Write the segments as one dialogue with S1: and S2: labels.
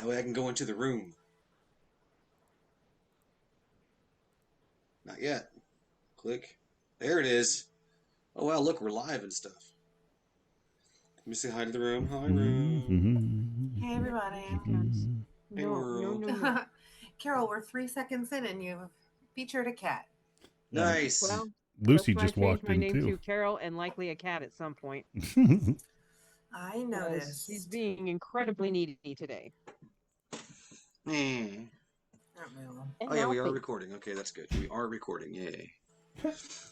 S1: That way I can go into the room. Not yet. Click. There it is. Oh, wow, look, we're live and stuff. Let me say hi to the room. Hi, room.
S2: Hey, everybody.
S1: Hey, world.
S2: No. Carol, we're 3 seconds in and you've featured a cat.
S1: Nice.
S3: Well,
S4: Lucy just walked
S3: my
S4: in
S3: name
S4: too.
S3: to Carol and likely a cat at some point.
S2: I noticed.
S3: She's being incredibly needy today.
S1: Eh. Oh, yeah, we are recording. Okay, that's good. We are recording. Yay.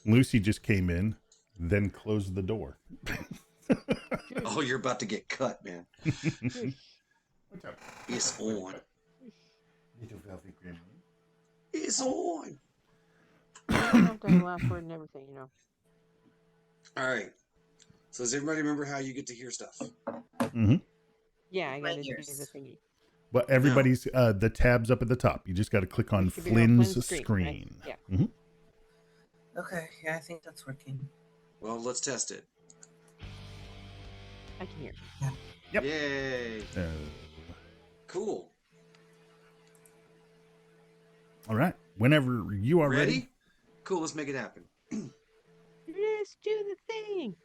S4: Lucy just came in, then closed the door.
S1: Oh, you're about to get cut, man.
S4: What's up?
S1: It's on.
S4: Little velvet gremlin.
S1: It's on.
S3: I've done the last word and everything, you know.
S1: All right. So does everybody remember how you get to hear stuff?
S4: Mm-hmm.
S3: Yeah, I got to do
S2: Ears.
S3: the thingy.
S4: But everybody's the tabs up at the top. You just got to click on
S3: Should be on
S4: Flynn's screen.
S3: Right? Yeah.
S4: Mm-hmm.
S2: Okay, yeah, I think that's working.
S1: Well, let's test it.
S3: I can hear.
S4: Yep.
S1: Yay. Cool.
S4: All right. Whenever you are ready.
S1: Cool, let's make it happen.
S3: Let's do the thing.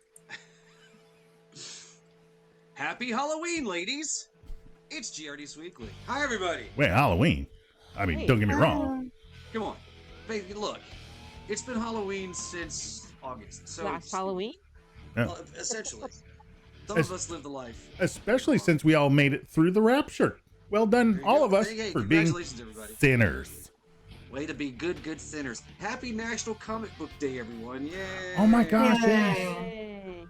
S1: Happy Halloween, ladies. It's GRD Sweekly. Hi, everybody.
S4: Wait, Halloween. I mean,
S3: Hey.
S4: don't get me wrong.
S1: Come on. Look, it's been Halloween since August. So
S3: Last Halloween?
S1: Well, essentially. Some of us live the life.
S4: Especially since we all made it through the rapture. Well done, all of us,
S1: Hey,
S4: for being
S1: congratulations, everybody.
S4: sinners.
S1: Way to be good sinners. Happy National Comic Book Day, everyone. Yay.
S4: Oh my gosh, yes.
S3: Yay.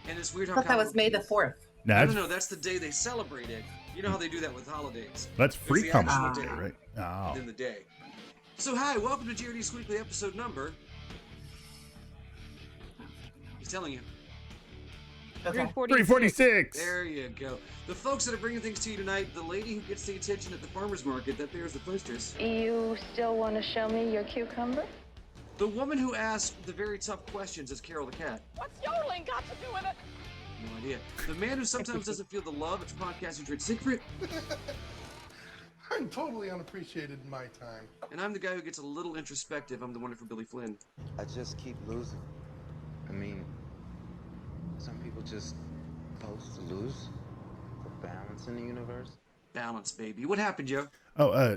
S1: And it's weird
S2: I
S1: how
S2: thought that was May the 4th.
S1: No, that's the day they celebrate it. You know how they do that with holidays.
S4: That's free
S1: the
S4: comic
S1: actual
S4: book
S1: day.
S4: day, right? Oh.
S1: Within the day. So hi, welcome to GRD Weekly episode number. He's telling you.
S2: Okay.
S4: 346.
S1: There you go. The folks that are bringing things to you tonight, the lady who gets the attention at the farmer's market, that there's the posters.
S5: You still want to show me your cucumber?
S1: The woman who asked the very tough questions is Carol the cat.
S5: What's yodeling got to do with it?
S1: No idea. The man who sometimes doesn't feel the love of podcasting trade secret.
S6: I'm totally unappreciated in my time.
S1: And I'm the guy who gets a little introspective. I'm the wonderful Billy Flynn.
S7: I just keep losing. I mean, some people just supposed to lose for balance in the universe.
S1: Balance, baby. What happened, Joe?
S4: Oh,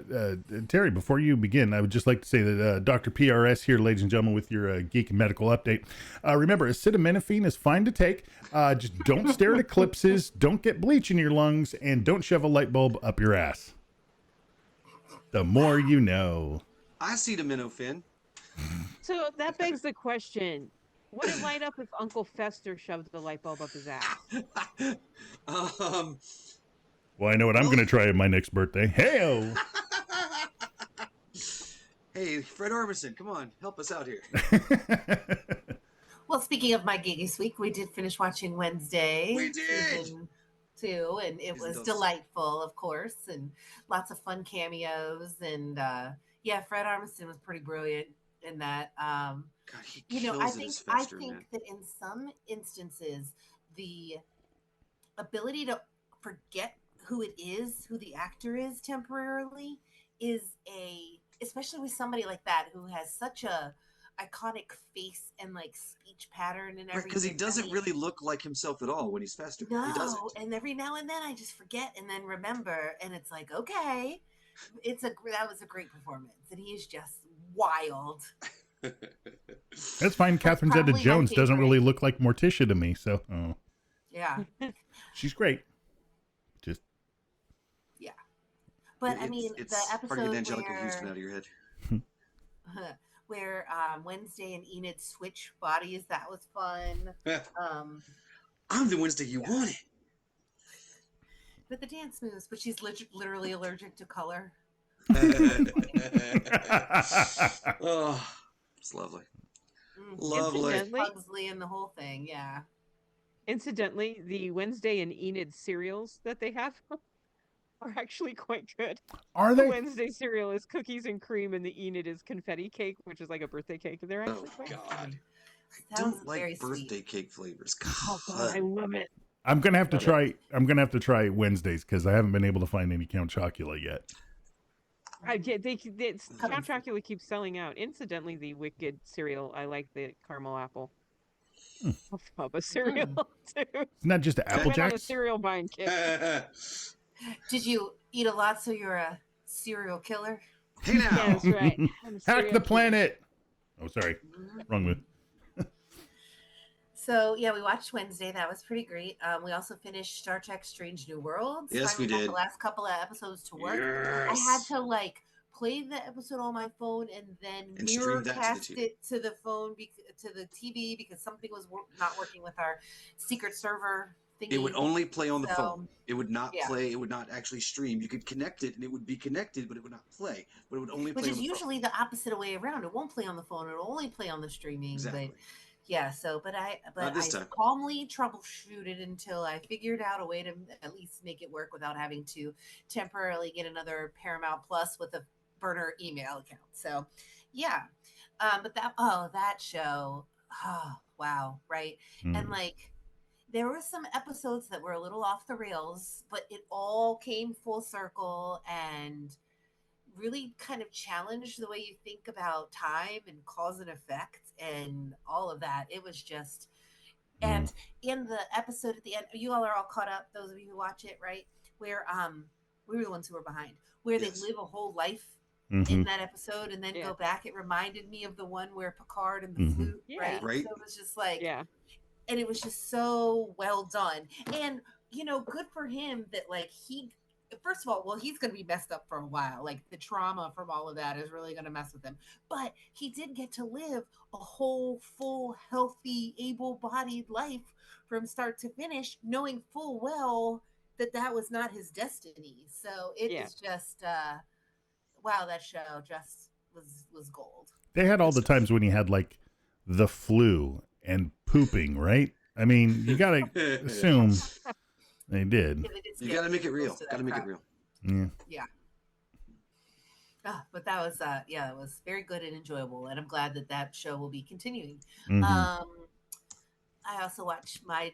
S4: Terry, before you begin, I would just like to say that Dr. PRS here, ladies and gentlemen, with your geek medical update. Remember, acetaminophen is fine to take. Just don't stare at eclipses, don't get bleach in your lungs, and don't shove a light bulb up your ass. The more you know.
S1: I see the minnow fin.
S3: So that begs the question. Would it light up if Uncle Fester shoved the light bulb up his ass?
S4: Well, I know what I'm going to try at my next birthday. Hey-o!
S1: Hey, Fred Armisen, come on, help us out here.
S2: Well, speaking of my Geeky Week, we did finish watching Wednesday.
S1: We did!
S2: Season 2, and it was
S1: those-
S2: delightful, of course, and lots of fun cameos. And yeah, Fred Armisen was pretty brilliant in that.
S1: God, he
S2: You know,
S1: kills it as
S2: I
S1: Fester,
S2: think
S1: man.
S2: that in some instances, the ability to forget who the actor is temporarily, is especially with somebody like that who has such a iconic face and like speech pattern and everything.
S1: Because he doesn't really look like himself at all when he's Fester. He doesn't.
S2: No, and every now and then I just forget and then remember, and it's like, okay, that was a great performance, and he is just wild.
S4: That's fine. Catherine
S2: probably my
S4: Zeta-Jones doesn't
S2: favorite.
S4: really look like Morticia to me, so
S2: Yeah,
S4: she's great. Just
S2: but I mean,
S1: it's
S2: the
S1: part of
S2: episode
S1: Angelica Houston out of your head.
S2: where Wednesday and Enid switch bodies, that was fun.
S1: I'm the Wednesday you wanted.
S2: But the dance moves, but she's literally allergic to color.
S1: Oh, it's lovely. Lovely.
S3: Incidentally-
S2: Pugsley and the whole thing, yeah.
S3: Incidentally, the Wednesday and Enid cereals that they have are actually quite good.
S4: Are
S3: The
S4: they?
S3: Wednesday cereal is cookies and cream, and the Enid is confetti cake, which is like a birthday cake. They're
S1: Oh,
S3: actually quite
S1: God.
S2: Sounds
S1: Don't
S2: very
S1: like birthday
S2: sweet.
S1: cake flavors.
S3: Oh, God, I
S1: God.
S3: love it.
S4: I'm gonna have to
S2: Okay.
S4: try. I'm gonna have to try Wednesdays because I haven't been able to find any Count Chocula yet.
S3: Count Chocula keeps selling out. Incidentally, the Wicked cereal, I like the caramel apple. Of a cereal too.
S4: It's not just
S3: I
S4: Apple
S3: went on a
S4: Jacks.
S3: cereal buying kick.
S2: Did you eat a lot so you're a serial killer?
S1: Hey now.
S3: Yeah, that's right. I'm a
S4: Hack
S3: serial
S4: the
S3: killer.
S4: planet. Oh, sorry, wrong move.
S2: So yeah, we watched Wednesday. That was pretty great. We also finished Star Trek: Strange New Worlds.
S1: Yes, we
S2: Finally got
S1: did.
S2: the last couple of episodes to work. I had
S1: Yes.
S2: to like play the episode on my phone and then
S1: And
S2: mirror
S1: stream that to the
S2: cast
S1: TV.
S2: it to the phone to the TV because something was not working with our secret server thingy.
S1: It would only play on the
S2: So,
S1: phone. It would not
S2: yeah.
S1: play. It would not actually stream. You could connect it, and it would be connected, but it would not play. But it would only
S2: Which
S1: play
S2: is
S1: on the
S2: usually the opposite way around. It won't play on the phone. It'll only play on the streaming.
S1: Exactly.
S2: But yeah, so but I
S1: Not this time.
S2: calmly troubleshooted until I figured out a way to at least make it work without having to temporarily get another Paramount Plus with a burner email account. So yeah. But that show, oh wow, right? And like there were some episodes that were a little off the rails, but it all came full circle and really kind of challenged the way you think about time and cause and effect and all of that. It was just, and in the episode at the end, you all are all caught up, those of you who watch it, right? Where we were the ones who were behind, where
S1: Yes.
S2: they live a whole life
S4: Mm-hmm.
S2: in that episode and then
S3: Yeah.
S2: go back. It reminded me of the one where Picard and the flute,
S3: Yeah.
S2: right?
S1: Right.
S2: So it was just like,
S3: Yeah.
S2: and it was just so well done. And you know, good for him that like he first of all, well, he's going to be messed up for a while. Like the trauma from all of that is really going to mess with him. But he did get to live a whole, full, healthy, able-bodied life from start to finish, knowing full well that that was not his destiny. So it
S3: Yeah.
S2: is just, wow, that show just was gold.
S4: They had all
S1: Good
S4: the
S1: stuff.
S4: times when he had like the flu and pooping, right? I mean, you gotta assume they did.
S2: Yeah, they did
S1: You
S2: skip
S1: got to make it real.
S2: most of that
S1: Got to make it
S2: crap.
S1: real.
S4: Yeah.
S2: But that was yeah, it was very good and enjoyable, and I'm glad that that show will be continuing.
S4: Mhm.
S2: I also watch my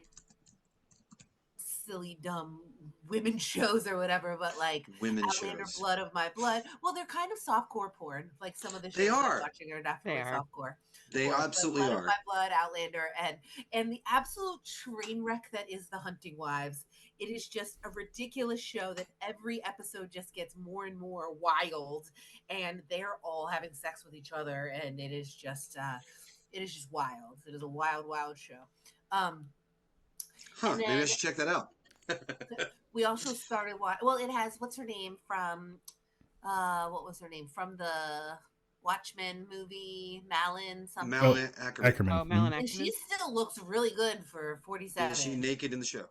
S2: silly dumb women shows or whatever, but like
S1: Women
S2: Outlander,
S1: shows.
S2: Blood of My Blood. Well, they're kind of softcore porn. Like some of the shows
S1: They
S2: I'm
S1: are.
S2: watching are definitely
S3: They are.
S2: softcore.
S1: They
S2: But
S1: absolutely
S2: Blood of
S1: are.
S2: My Blood, Outlander, and the absolute train wreck that is The Hunting Wives. It is just a ridiculous show that every episode just gets more and more wild, and they're all having sex with each other, and it is just wild. It is a wild, wild show.
S1: Huh?
S2: and
S1: Maybe I
S2: then-
S1: should check that out.
S2: We also started well, it has what's her name from what was her name from the Watchmen movie, Malin something.
S1: Malin Ackerman.
S4: Ackerman.
S3: Oh, Malin
S2: And
S3: Ackerman.
S2: she still looks really good for 47.
S1: Is she naked in the show?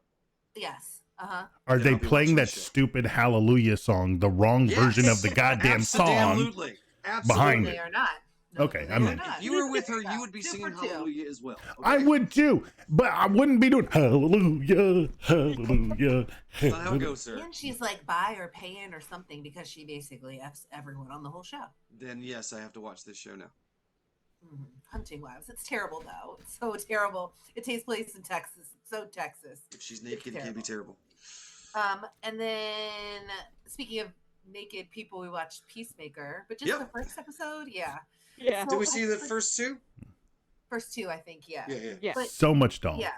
S2: Yes. Uh-huh.
S4: Are
S1: Then
S4: they
S1: I'll be
S4: playing
S1: watching
S4: that
S1: the show.
S4: stupid Hallelujah song, the wrong version of the goddamn song?
S1: Absolutely.
S4: behind
S2: They
S4: it.
S2: are not.
S4: Okay,
S2: they
S4: I'm
S2: are
S4: in.
S2: not.
S1: If you were with her, you would be
S2: Two
S1: singing
S2: for two.
S1: Hallelujah as well.
S4: I
S1: okay?
S4: would too, but I wouldn't be doing Hallelujah, Hallelujah.
S1: That's not how it goes, sir.
S2: And she's like bi or pan or something because she basically F's everyone on the whole show.
S1: Then yes, I have to watch this show now.
S2: Hunting Wives. It's terrible though. It's so terrible. It takes place in Texas. It's so Texas.
S1: If she's naked, it can't be terrible.
S2: And then speaking of naked people, we watched Peacemaker, but just
S1: Yep.
S2: the first episode, yeah.
S3: Yeah.
S2: So
S1: Did we see the
S2: I-
S1: first two?
S2: First two, I think, yeah.
S1: Yeah.
S3: Yeah.
S2: But
S4: So much doll.
S2: yeah,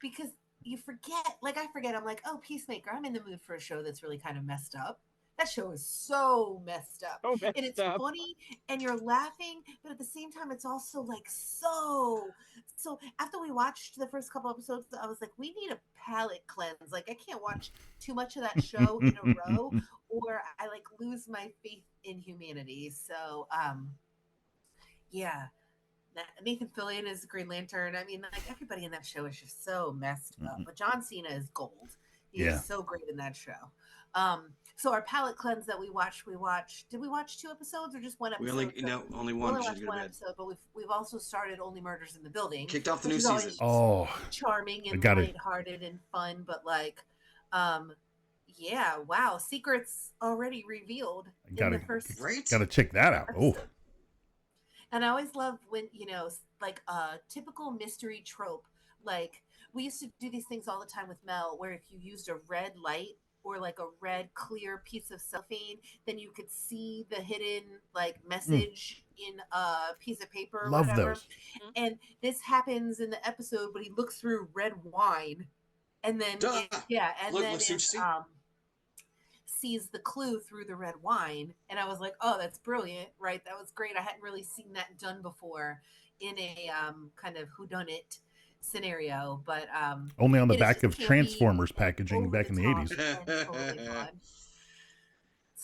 S2: because you forget, like I forget, I'm like, oh, Peacemaker, I'm in the mood for a show that's really kind of messed up. That show is so messed up.
S3: Oh,
S2: And it's
S3: messed up.
S2: funny and you're laughing, but at the same time, it's also like so. After we watched the first couple episodes, I was like, we need a palate cleanse. Like, I can't watch too much of that show in a row, or I like lose my faith in humanity. So, yeah. Nathan Fillion is Green Lantern. I mean, like everybody in that show is just so messed up. But John Cena is gold. He's
S4: Yeah.
S2: so great in that show. So our palate cleanse that we watched. Did we watch 2 episodes or just one episode?
S1: Only
S2: We
S1: one.
S2: only
S1: Because
S2: watched
S1: you
S2: one
S1: go to bed.
S2: episode, but we've also started Only Murders in the Building.
S1: Kicked off the
S2: which
S1: new
S2: is always
S1: season.
S4: Oh,
S2: charming
S4: I
S2: and
S4: got it.
S2: lighthearted and fun, but like, yeah, wow, secrets already revealed
S4: I gotta-
S2: in the first.
S1: Right?
S4: gotta check that out. Oh,
S2: episode. And I always love when, like a typical mystery trope, like we used to do these things all the time with Mel, where if you used a red light or like a red clear piece of cellophane, then you could see the hidden like message in a piece of paper or
S4: Love
S2: whatever.
S4: those.
S2: And this happens in the episode, but he looks through red wine, and then
S1: Duh.
S2: and
S1: Look,
S2: then
S1: see what you
S2: it
S1: see?
S2: sees the clue through the red wine. And I was like, oh, that's brilliant, right? That was great. I hadn't really seen that done before in a kind of whodunit scenario, but
S4: Only on the
S2: it is
S4: back
S2: just
S4: of
S2: campy
S4: Transformers
S2: and
S4: packaging
S2: over
S4: back
S2: the
S4: in the
S2: top
S4: 80s.
S2: and totally fun.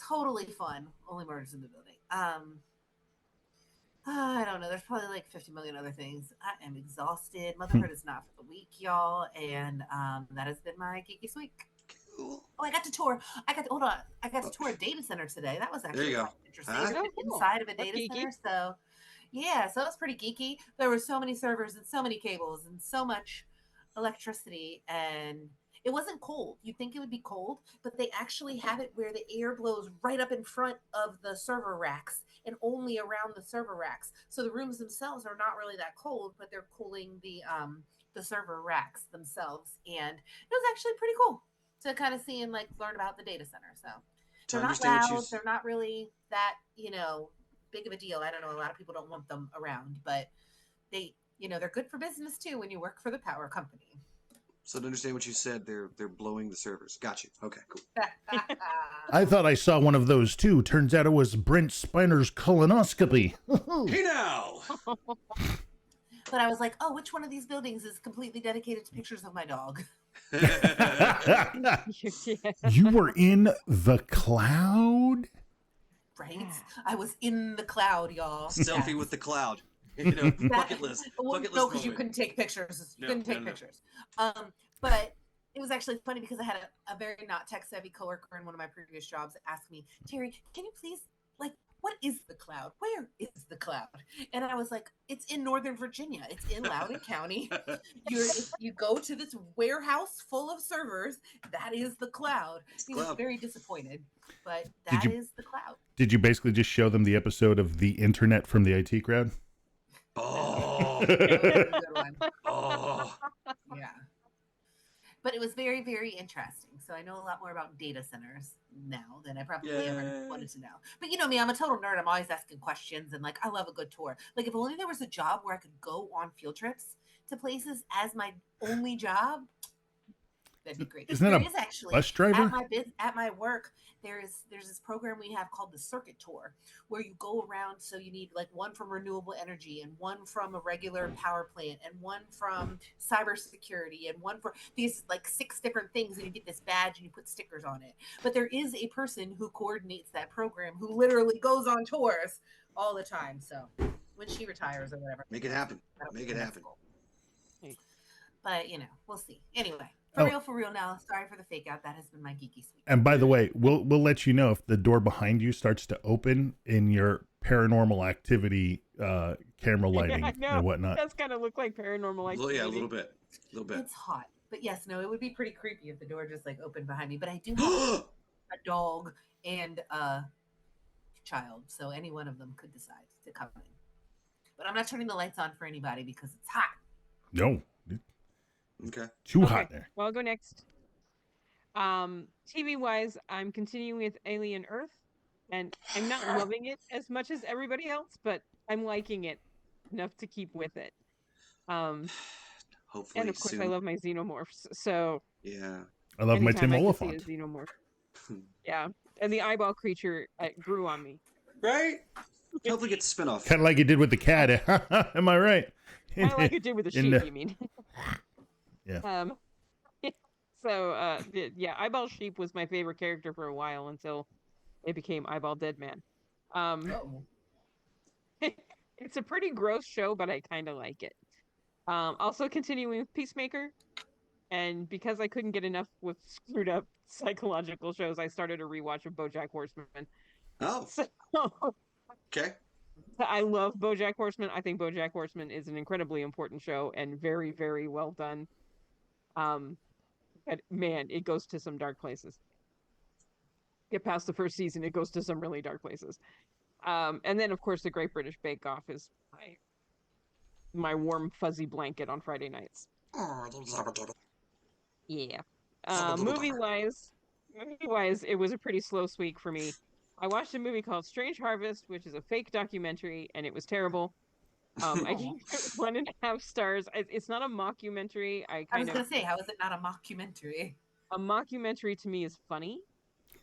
S2: Totally fun. Only Murders in the Building. I don't know. There's probably like 50 million other things. I am exhausted. Motherhood is not for the weak, y'all. And that has been my geeky week.
S1: Cool.
S2: Oh, I got to tour. Hold on. I got to tour a data center today. That was actually
S1: you go.
S2: quite interesting.
S1: Huh?
S2: We were
S3: Oh, cool.
S2: inside of a
S3: That's
S2: data
S3: geeky.
S2: center, so yeah, so it was pretty geeky. There were so many servers and so many cables and so much electricity, and it wasn't cold. You'd think it would be cold, but they actually have it where the air blows right up in front of the server racks and only around the server racks. So the rooms themselves are not really that cold, but they're cooling the server racks themselves, and it was actually pretty cool to kind of see and like learn about the data center. So
S1: To
S2: they're not
S1: understand what
S2: loud.
S1: you
S2: They're not really that, big of a deal. I don't know. A lot of people don't want them around, but they're good for business too when you work for the power company.
S1: So to understand what you said, they're blowing the servers. Got you. Okay, cool.
S4: I thought I saw one of those too. Turns out it was Brent Spiner's colonoscopy.
S1: Hey now.
S2: But I was like, oh, which one of these buildings is completely dedicated to pictures of my dog?
S3: Yeah.
S4: You were in the cloud?
S2: Right?
S3: Yeah.
S2: I was in the cloud, y'all.
S1: Selfie
S2: Yes.
S1: with the cloud.
S2: That-
S1: Bucket list.
S2: Well,
S1: Bucket
S2: no,
S1: list
S2: because you
S1: moment.
S2: couldn't take pictures. You
S1: No,
S2: couldn't take
S1: no.
S2: pictures. But it was actually funny because I had a very not tech savvy coworker in one of my previous jobs ask me, Terry, can you please, like, what is the cloud? Where is the cloud? And I was like, it's in Northern Virginia. It's in Loudoun County. You go to this warehouse full of servers. That is the cloud. He was
S1: cloud.
S2: very disappointed, but
S4: Did
S2: that
S4: you-
S2: is the cloud.
S4: Did you basically just show them the episode of The Internet from the IT crowd?
S1: Oh.
S2: That was a good one.
S1: Oh.
S2: Yeah. But it was very, very interesting. So I know a lot more about data centers now than I probably ever
S1: Yay.
S2: wanted to know. But you know me, I'm a total nerd. I'm always asking questions, and like I love a good tour. Like if only there was a job where I could go on field trips to places as my only job, that'd be great.
S4: Isn't that
S2: There
S4: a
S2: is actually
S4: bus driver?
S2: at my work. There's this program we have called the Circuit Tour, where you go around. So you need like one from renewable energy, and one from a regular power plant, and one from cybersecurity, and one for these like 6 different things. And you get this badge and you put stickers on it. But there is a person who coordinates that program who literally goes on tours all the time. So when she retires or whatever,
S1: Make it happen.
S2: that'll
S1: Make
S2: be
S1: it
S2: next
S1: happen.
S2: goal.
S3: Hey.
S2: But we'll see. Anyway,
S4: Oh.
S2: for real now. Sorry for the fake out. That has been my geeky sweep.
S4: And by the way, we'll let you know if the door behind you starts to open in your paranormal activity camera lighting
S3: I know.
S4: and whatnot.
S3: That's kind of look like paranormal activity.
S1: Yeah, a little bit. A little bit.
S2: It's hot. But yes, no, it would be pretty creepy if the door just like opened behind me. But I do have a dog and a child, so any one of them could decide to come in. But I'm not turning the lights on for anybody because it's hot.
S4: No,
S1: Okay.
S4: too
S3: Okay.
S4: hot there.
S3: Well, I'll go next. TV wise, I'm continuing with Alien Earth, and I'm not loving it as much as everybody else, but I'm liking it enough to keep with it.
S1: Hopefully
S3: And of course,
S1: soon.
S3: I love my xenomorphs. So
S1: Yeah.
S4: I love my
S3: anytime
S4: Tim
S3: I can
S4: Oliphant.
S3: see a xenomorph. Yeah, and the eyeball creature grew on me.
S1: Right? Hopefully get the spinoff.
S4: Kind of like you did with the cat. Am I right?
S3: Kind of like it did with the
S4: in
S3: sheep.
S4: the-
S3: You mean?
S4: Yeah.
S3: So yeah, eyeball sheep was my favorite character for a while until it became eyeball dead man.
S2: Oh.
S3: It's a pretty gross show, but I kind of like it. Also continuing with Peacemaker, and because I couldn't get enough with screwed up psychological shows, I started a rewatch of BoJack Horseman.
S1: Oh,
S3: So
S1: okay.
S3: I love BoJack Horseman. I think BoJack Horseman is an incredibly important show and very, very well done. But man, it goes to some dark places. Get past the first season, it goes to some really dark places. And then of course the Great British Bake Off is my warm fuzzy blanket on Friday nights. Yeah. Movie wise, it was a pretty slow week for me. I watched a movie called Strange Harvest, which is a fake documentary, and it was terrible. I gave it 1.5 stars. It's not a mockumentary.
S2: I was gonna say, how is it not a mockumentary?
S3: A mockumentary to me is funny.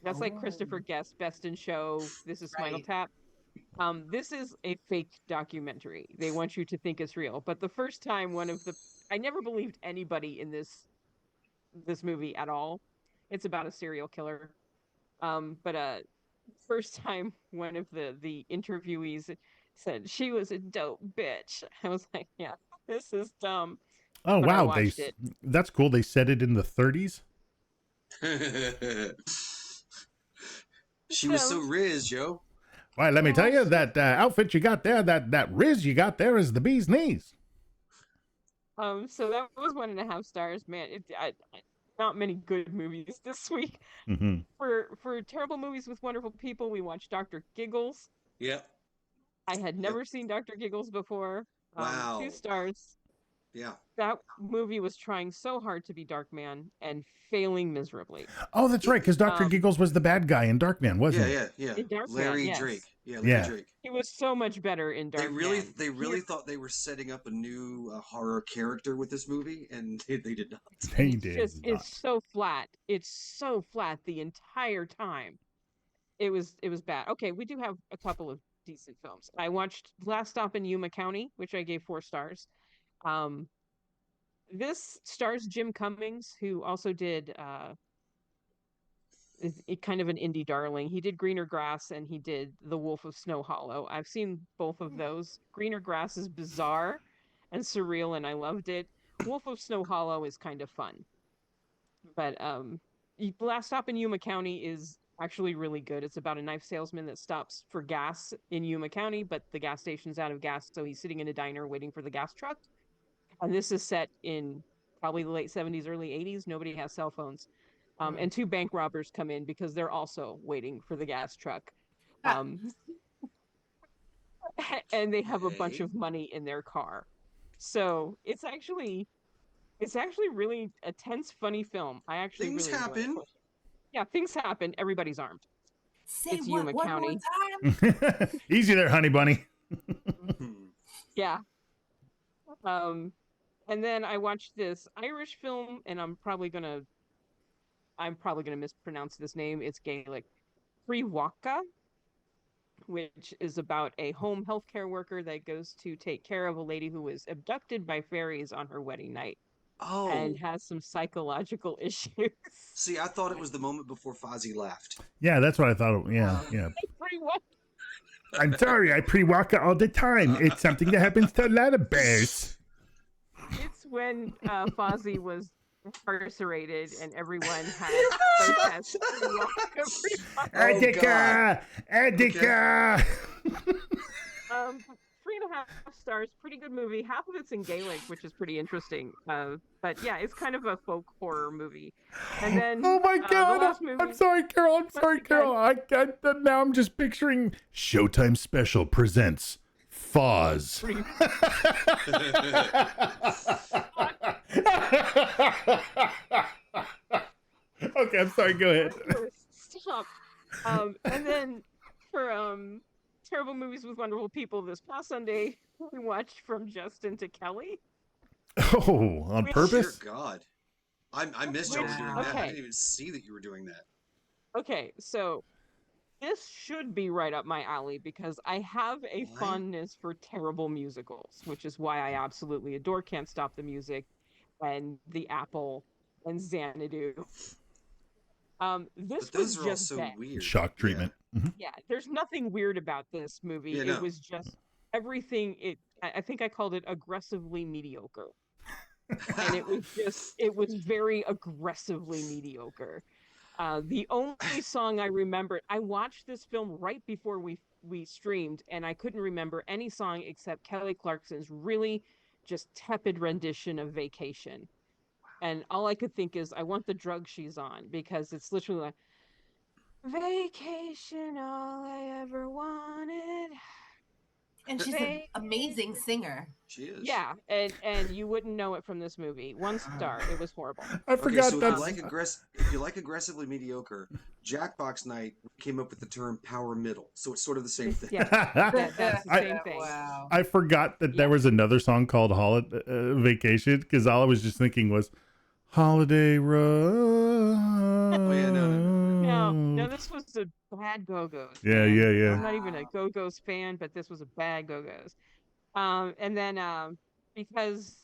S3: That's like Christopher Guest, Best in Show. This is Spinal
S2: Right.
S3: Tap. This is a fake documentary. They want you to think it's real. But the first time I never believed anybody in this movie at all. It's about a serial killer. But first time one of the interviewees said she was a dope bitch. I was like, yeah, this is dumb.
S4: Oh
S3: But I
S4: wow,
S3: watched it.
S4: that's cool. They said it in the 30s.
S1: She was so riz, Joe.
S4: Why, let me tell you,
S3: Yes.
S4: that outfit you got there, that riz you got there is the bee's knees.
S3: So that was 1.5 stars. Man, not many good movies this week.
S4: Mm-hmm.
S3: For terrible movies with wonderful people, we watched Dr. Giggles.
S1: Yep.
S3: I had never seen Dr. Giggles before.
S1: Wow.
S3: 2 stars.
S1: Yeah.
S3: That movie was trying so hard to be Darkman and failing miserably.
S4: Oh, that's right, because Dr. Giggles was the bad guy in Darkman, wasn't he?
S1: Yeah.
S3: In Darkman,
S1: Larry
S3: yes.
S1: Drake. Yeah, Larry Drake.
S3: He was so much better in Darkman.
S1: They really thought they were setting up a new horror character with this movie, and they did not.
S3: It's so flat. It's so flat the entire time. It was bad. Okay, we do have a couple of decent films. I watched Last Stop in Yuma County, which I gave 4 stars. This stars Jim Cummings, who also did is kind of an indie darling. He did Greener Grass and he did The Wolf of Snow Hollow. I've seen both of those. Greener Grass is bizarre and surreal, and I loved it. Wolf of Snow Hollow is kind of fun. But Last Stop in Yuma County is actually really good. It's about a knife salesman that stops for gas in Yuma County, but the gas station's out of gas, so he's sitting in a diner waiting for the gas truck. And this is set in probably the late 70s, early 80s. Nobody has cell phones. And 2 bank robbers come in because they're also waiting for the gas truck. And they have a bunch of money in their car. So it's actually really a tense, funny film. I actually
S1: Things
S3: really
S1: happen.
S3: enjoyed it. Yeah, things happen. Everybody's armed.
S2: Say
S3: It's
S2: what
S3: Yuma
S2: one
S3: County.
S2: more time.
S4: Easy there, honey bunny.
S3: Yeah. And then I watched this Irish film, and I'm probably gonna mispronounce this name. It's Gaelic. Waka, which is about a home healthcare worker that goes to take care of a lady who was abducted by fairies on her wedding night.
S1: Oh.
S3: And has some psychological issues.
S1: See, I thought it was the moment before Fozzie laughed.
S4: Yeah, that's what I thought. Yeah. I'm sorry, I pre-Waka all the time. It's something that happens to a lot of bears.
S3: It's when Fozzie was incarcerated and everyone had protests.
S4: Attica!
S3: 3.5 stars, pretty good movie. Half of it's in Gaelic, which is pretty interesting. But yeah, it's kind of a folk horror movie. And then
S4: oh my god! I'm sorry, Carol. Now I'm just picturing Showtime Special presents Foz. Okay, I'm sorry. Go ahead.
S3: Stop. And then for terrible movies with wonderful people, this past Sunday we watched From Justin to Kelly.
S4: Oh, on purpose?
S1: Dear God, I missed you were doing that. I didn't even see that you were doing that.
S3: Okay, so this should be right up my alley because I have a fondness for terrible musicals, which is why I absolutely adore Can't Stop the Music and The Apple and Xanadu. This was just
S1: so
S3: bad.
S1: weird.
S4: Shock treatment.
S3: Yeah, there's nothing weird about this movie.
S1: Yeah, no.
S3: It was just everything. I think I called it aggressively mediocre. And it was very aggressively mediocre. The only song I remembered, I watched this film right before we streamed, and I couldn't remember any song except Kelly Clarkson's really just tepid rendition of Vacation. And all I could think is, I want the drug she's on, because it's literally like, vacation, all I ever wanted.
S2: And she's an amazing singer.
S1: She is.
S3: Yeah, and you wouldn't know it from this movie. 1 star. It was horrible.
S4: I
S1: Okay,
S4: forgot
S1: so
S4: that.
S1: if you like aggressively mediocre, Jackbox Night came up with the term power middle, so it's sort of the same thing.
S3: Yeah, that's the same thing.
S2: Wow.
S4: I forgot that there was another song called Vacation, because all I was just thinking was Holiday Road.
S1: Oh, yeah,
S3: No, this was a bad Go-Go's.
S4: Yeah,
S3: man.
S4: yeah, yeah.
S3: I'm not even a Go-Go's fan, but this was a bad Go-Go's. And then because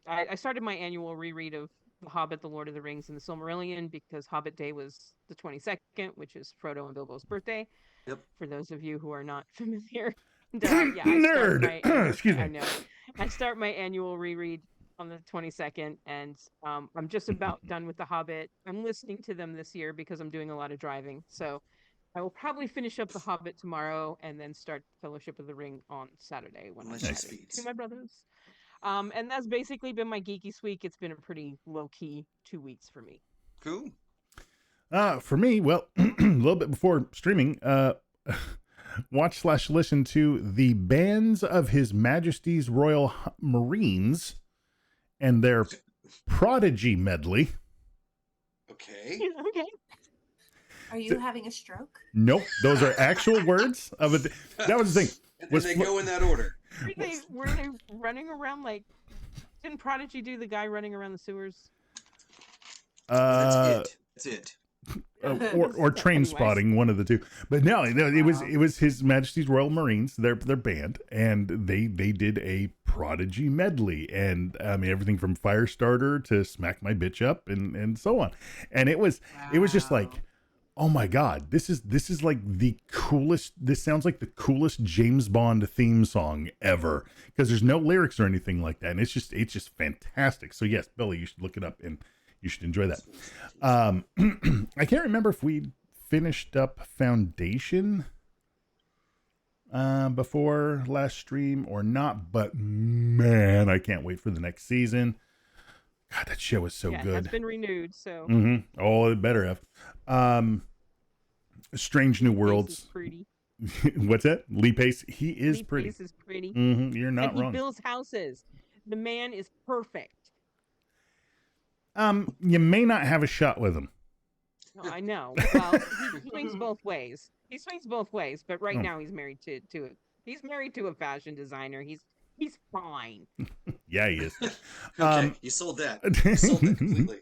S3: I started my annual reread of The Hobbit, The Lord of the Rings, and The Silmarillion because Hobbit Day was the 22nd, which is Frodo and Bilbo's birthday.
S1: Yep.
S3: For those of you who are not familiar. And,
S4: Nerd. Excuse me.
S3: I know. I start my annual reread on the 22nd, and I'm just about done with The Hobbit. I'm listening to them this year because I'm doing a lot of driving. So I will probably finish up The Hobbit tomorrow and then start Fellowship of the Ring on Saturday when I'm
S1: Nice.
S3: driving to my brother's. And that's basically been my geeky week. It's been a pretty low-key 2 weeks for me.
S1: Cool.
S4: For me, well, a little bit before streaming, watch/listen to the Bands of His Majesty's Royal Marines and their Prodigy medley.
S1: Okay.
S3: Okay.
S2: Are you having a stroke?
S4: Nope, those are actual words of it. That was the thing.
S1: And they go in that order.
S3: Were they running around like? Didn't Prodigy do the guy running around the sewers?
S1: That's it.
S4: Or Train
S3: Anyways.
S4: Spotting, one of the two. But no, it was His Majesty's Royal Marines, their band, and they did a Prodigy medley, and I mean everything from Firestarter to Smack My Bitch Up and so on, and it was just like, oh my God, this is like the coolest. This sounds like the coolest James Bond theme song ever, because there's no lyrics or anything like that, and it's just fantastic. So yes, Billy, you should look it up and you should enjoy that. I can't remember if we finished up Foundation before last stream or not, but man, I can't wait for the next season. God, that show is so good.
S3: It's been renewed, so
S4: Oh, it better have. Strange New Worlds.
S3: Pretty.
S4: What's that? Lee Pace. He is
S3: Lee
S4: pretty.
S3: Pace is pretty.
S4: You're not
S3: and he
S4: wrong.
S3: builds houses. The man is perfect.
S4: You may not have a shot with him.
S3: No, I know. Well, he swings both ways. He swings both ways, but right now he's married to a fashion designer. He's fine.
S4: Yeah, he is.
S1: Okay, you sold that. You sold that completely.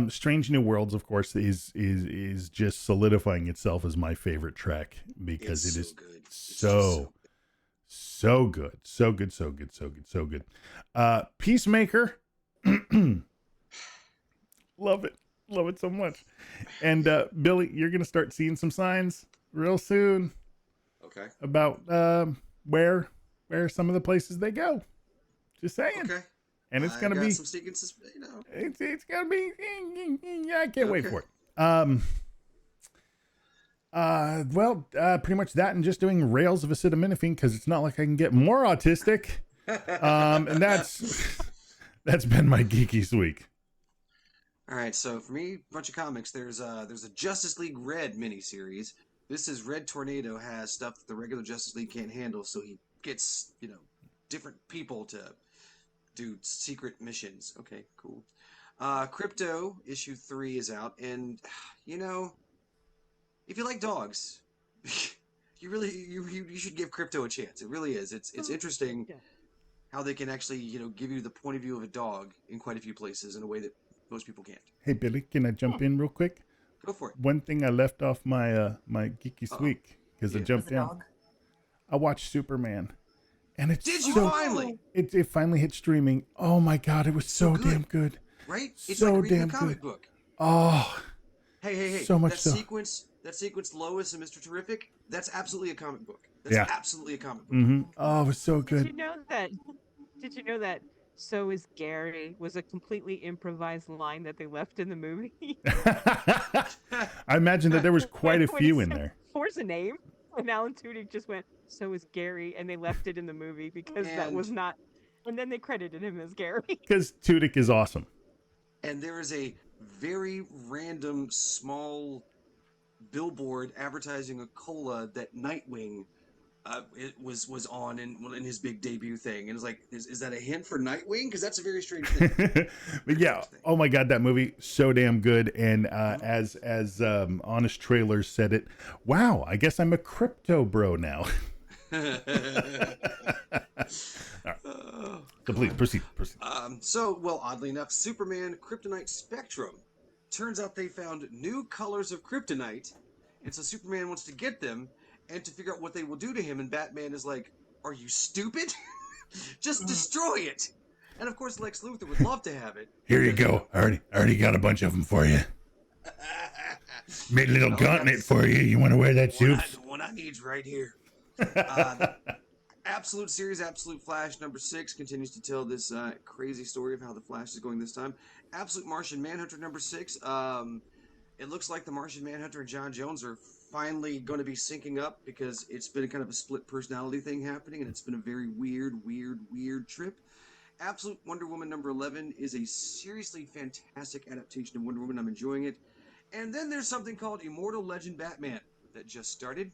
S4: Strange New Worlds, of course, is just solidifying itself as my favorite track because
S1: It's
S4: it is
S1: good.
S4: so good. So good. Peacemaker. Love it so much. And Billy, you're gonna start seeing some signs real soon.
S1: Okay.
S4: About where some of the places they go. Just saying.
S1: Okay.
S4: And it's gonna be
S1: some sequences, you know.
S4: It's gonna be. Yeah, I can't wait for it. Pretty much that, and just doing rails of acetaminophen because it's not like I can get more autistic. And that's been my geeky week.
S1: All right, so for me, a bunch of comics. There's a Justice League Red miniseries. This is Red Tornado has stuff that the regular Justice League can't handle, so he gets, different people to do secret missions. Okay, cool. Crypto issue 3 is out, and if you like dogs, you should give Crypto a chance. It really is. It's interesting how they can actually give you the point of view of a dog in quite a few places in a way that most people can't.
S4: Hey Billy, can I jump in real quick?
S1: Go for it.
S4: One thing I left off my my geeky week because I jumped down.
S2: Dog?
S4: I watched Superman, and it's
S1: Did you finally?
S4: It finally hit streaming. Oh my God, it was so
S1: good.
S4: damn good.
S1: Right? It's
S4: so
S1: like reading
S4: damn
S1: a comic
S4: good.
S1: book.
S4: Oh,
S1: Hey!
S4: So much
S1: that
S4: so.
S1: sequence, Lois and Mr. Terrific. That's absolutely a comic book. That's absolutely a comic book.
S4: mm-hmm. Oh, it was so
S3: Did
S4: good.
S3: you know that "So is Gary" was a completely improvised line that they left in the movie?
S4: I imagine that there was quite a
S3: When
S4: few
S3: he
S4: in
S3: said,
S4: there.
S3: Force a name, and Alan Tudyk just went, "So is Gary," and they left it in the movie because that was not. And then they credited him as Gary.
S4: Because Tudyk is awesome.
S1: And there is a very random small billboard advertising a cola that Nightwing it was on in his big debut thing, and it's like, is that a hint for Nightwing? Because that's a very strange thing.
S4: But yeah, oh my god, that movie so damn good. And as Honest Trailers said it, wow, I guess I'm a crypto bro now. All right.
S1: Oh,
S4: So please proceed.
S1: well, oddly enough, Superman Kryptonite Spectrum. Turns out they found new colors of kryptonite, and so Superman wants to get them and to figure out what they will do to him. And Batman is like, "Are you stupid? Just destroy it." And of course, Lex Luthor would love to have it.
S4: Here you go. I already got a bunch of them for you. Made a little gauntlet for you. You want to wear that suit?
S1: The one I need's right here. Absolute Series, Absolute Flash number 6 continues to tell this crazy story of how the Flash is going this time. Absolute Martian Manhunter number 6. It looks like the Martian Manhunter and John Jones are finally going to be syncing up, because it's been kind of a split personality thing happening, and it's been a very weird trip. Absolute Wonder Woman number 11 is a seriously fantastic adaptation of Wonder Woman. I'm enjoying it. And then there's something called Immortal Legend Batman that just started.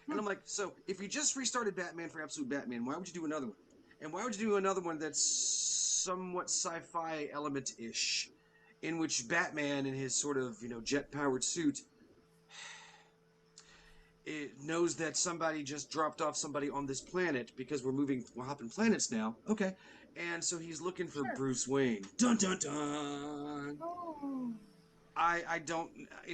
S1: And I'm like, so if you just restarted Batman for Absolute Batman, why would you do another one? And why would you do another one that's somewhat sci-fi element-ish, in which Batman in his sort of, jet-powered suit, it knows that somebody just dropped off somebody on this planet, because we're hopping planets now. Okay. And so he's looking for Bruce Wayne. Dun dun dun.
S2: Oh.
S1: I don't,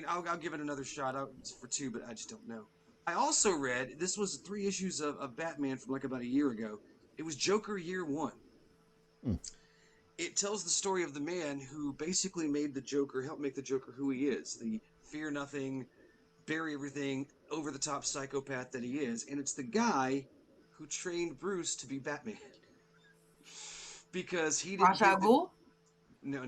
S1: I'll give it another shot for 2, but I just don't know. I also read, this was 3 issues of Batman from like about a year ago. It was Joker Year 1. It tells the story of the man who basically helped make the Joker who he is. The fear nothing, bury everything, over-the-top psychopath that he is. And it's the guy who trained Bruce to be Batman. Because he didn't...
S2: Ra's al Ghul?
S1: No.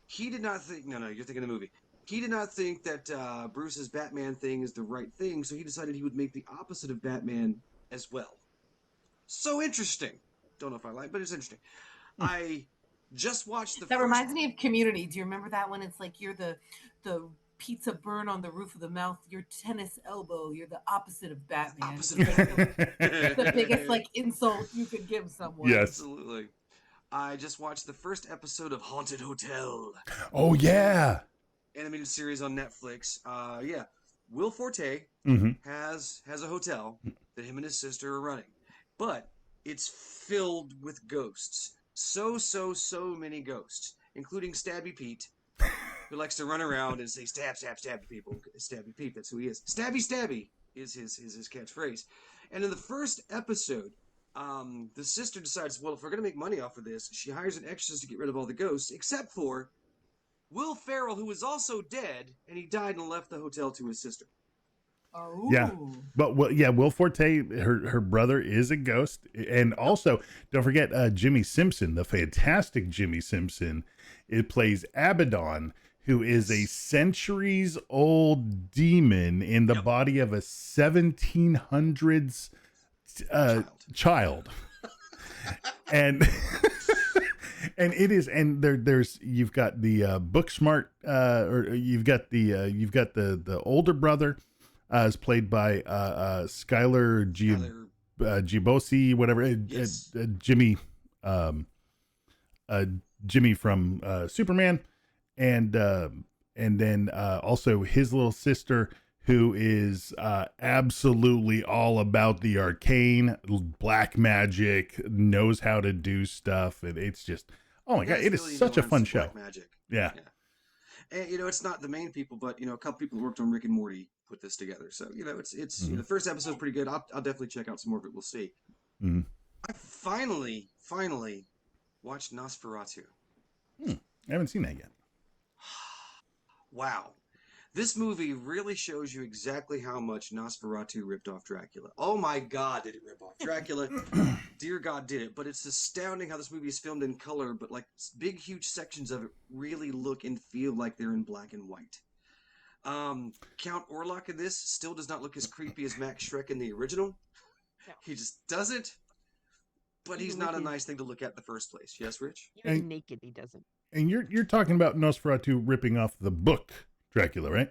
S1: He did not think... No, you're thinking of the movie. He did not think that Bruce's Batman thing is the right thing, so he decided he would make the opposite of Batman as well. So interesting. Don't know if I like, but it's interesting. I just watched the
S2: That reminds me of Community. Do you remember that one? It's like you're the pizza burn on the roof of the mouth, your tennis elbow, you're the opposite of Batman. The biggest insult you could give someone.
S4: Yes.
S1: Absolutely. I just watched the first episode of Haunted Hotel.
S4: Oh yeah.
S1: Animated series on Netflix. Will Forte has a hotel that him and his sister are running, but it's filled with ghosts. So many ghosts, including Stabby Pete, who likes to run around and say stab to people. Stabby Pete, that's who he is. Stabby is his catchphrase. And in the first episode, the sister decides, well, if we're gonna make money off of this, she hires an exorcist to get rid of all the ghosts, except for Will Ferrell, who was also dead, and he died and left the hotel to his sister.
S2: Oh.
S4: Yeah, but Will Forte, her brother, is a ghost, and also don't forget Jimmy Simpson, the fantastic Jimmy Simpson. It plays Abaddon, who is a centuries-old demon in the body of a 1700s child. And and it is, and there's you've got the Booksmart, or you've got the older brother, is played by Skylar Gibosi, whatever.
S1: Yes.
S4: Jimmy Jimmy from Superman, and then also his little sister, who is absolutely all about the arcane, black magic, knows how to do stuff, and it's just, oh my god, it is such a fun show.
S1: Magic.
S4: Yeah.
S1: And it's not the main people, but a couple people who worked on Rick and Morty put this together. So it's the first episode's pretty good. I'll definitely check out some more of it. We'll see.
S4: Mm-hmm.
S1: I finally watched Nosferatu.
S4: I haven't seen that yet.
S1: Wow. This movie really shows you exactly how much Nosferatu ripped off Dracula. Oh my God, did it rip off Dracula? Dear God, did it. But it's astounding how this movie is filmed in color, but big, huge sections of it really look and feel like they're in black and white. Count Orlok in this still does not look as creepy as Max Schreck in the original.
S3: No.
S1: He just doesn't. But he's not a nice thing to look at in the first place. Yes, Rich?
S3: Even naked, he doesn't.
S4: And you're talking about Nosferatu ripping off the book Dracula, right?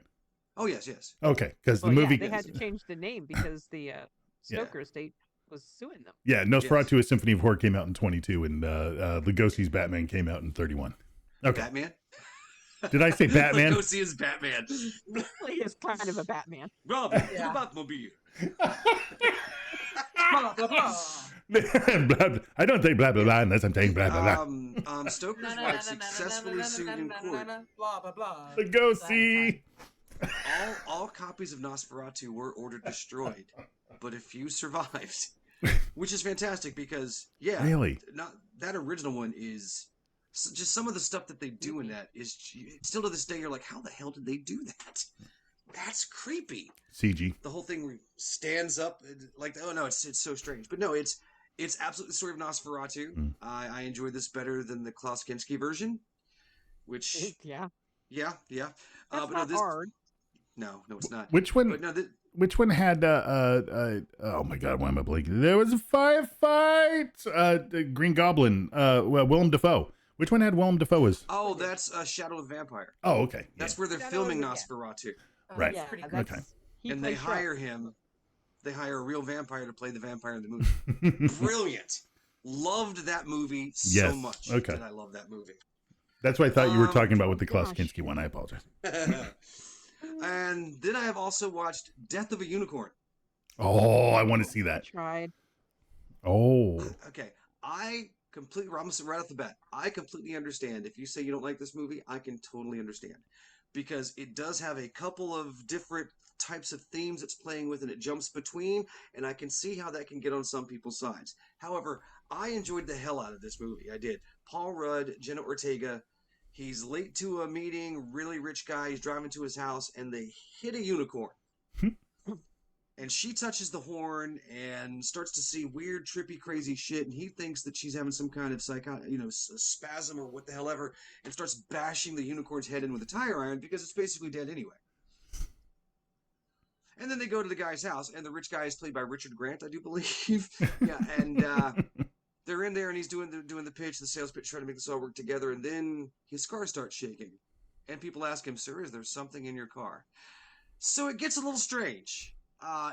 S1: Oh yes.
S4: Okay, because the
S3: Well,
S4: movie.
S3: they had to change the name because the Stoker estate was suing them.
S4: Yeah, Nosferatu: A Symphony of Horror came out in 22, and Lugosi's Batman came out in 31. Okay.
S1: Batman?
S4: Did I say Batman?
S1: Go see his Batman.
S3: He is kind of a Batman.
S1: Robin,
S2: Yeah.
S1: the Batmobile.
S2: Blah, blah, blah.
S4: I don't say blah blah blah unless I'm saying blah blah blah.
S1: Stoker's wife successfully sued in court.
S2: Blah, blah, blah.
S4: Lugosi.
S1: All copies of Nosferatu were ordered destroyed, but a few survived, which is fantastic because
S4: Really?
S1: not that original one is just some of the stuff that they do in that is still to this day you're like, how the hell did they do that? That's creepy.
S4: CG.
S1: The whole thing where he stands up like, oh no, it's so strange, but no, it's absolutely the story of Nosferatu. I enjoy this better than the Klaus Kinski version, which
S3: Yeah.
S1: yeah.
S3: That's
S1: But
S3: not
S1: no, this
S3: hard.
S1: no, it's not.
S4: Which one?
S1: But no,
S4: Which one had? Oh my God, why am I blanking? There was a firefight. The Green Goblin. Willem Dafoe. Which one had Willem Dafoe as?
S1: oh, that's Shadow of the Vampire.
S4: Oh, okay.
S1: That's where they're
S3: Shadow
S1: filming
S3: of the-
S1: Nosferatu,
S4: Right.
S2: That's pretty
S3: that's-
S2: cool.
S4: Okay.
S3: he
S1: and they
S3: plays Shrek.
S1: hire him. They hire a real vampire to play the vampire in the movie. Brilliant. Loved that movie so
S4: Yes,
S1: much.
S4: okay.
S1: Did I love that movie?
S4: That's what I thought you were talking about with the
S3: gosh.
S4: Klaus Kinski one. I apologize.
S1: And then I have also watched Death of a Unicorn.
S4: Oh, I want to see
S3: I
S4: that.
S3: tried.
S4: Oh,
S1: Okay, I'm right off the bat. I completely understand. If you say you don't like this movie, I can totally understand. Because it does have a couple of different types of themes it's playing with and it jumps between, and I can see how that can get on some people's sides. However, I enjoyed the hell out of this movie. I did. Paul Rudd, Jenna Ortega, he's late to a meeting, really rich guy, he's driving to his house, and they hit a unicorn. And she touches the horn and starts to see weird, trippy, crazy shit. And he thinks that she's having some kind of spasm or what the hell ever, and starts bashing the unicorn's head in with a tire iron because it's basically dead anyway. And then they go to the guy's house, and the rich guy is played by Richard Grant, I do believe. Yeah, and they're in there, and he's doing the pitch, the sales pitch, trying to make this all work together. And then his car starts shaking, and people ask him, "Sir, is there something in your car?" So it gets a little strange.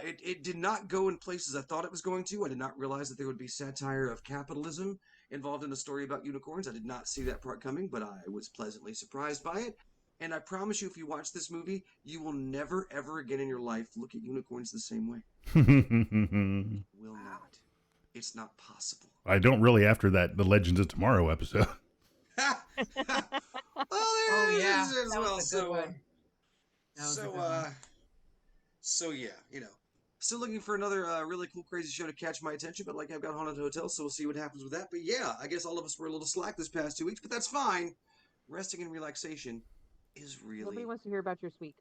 S1: It did not go in places I thought it was going to. I did not realize that there would be satire of capitalism involved in a story about unicorns. I did not see that part coming, but I was pleasantly surprised by it. And I promise you, if you watch this movie, you will never, ever again in your life look at unicorns the same way. Will not. It's not possible.
S4: I don't really after the Legends of Tomorrow episode.
S2: Oh yeah,
S1: as
S2: that
S1: well.
S2: was a good one. That was a good one.
S1: So yeah, still looking for another really cool, crazy show to catch my attention. But like I've got Haunted Hotel, so we'll see what happens with that. But yeah, I guess all of us were a little slack this past 2 weeks, but that's fine. Resting and relaxation is really.
S3: Nobody wants to hear about your week.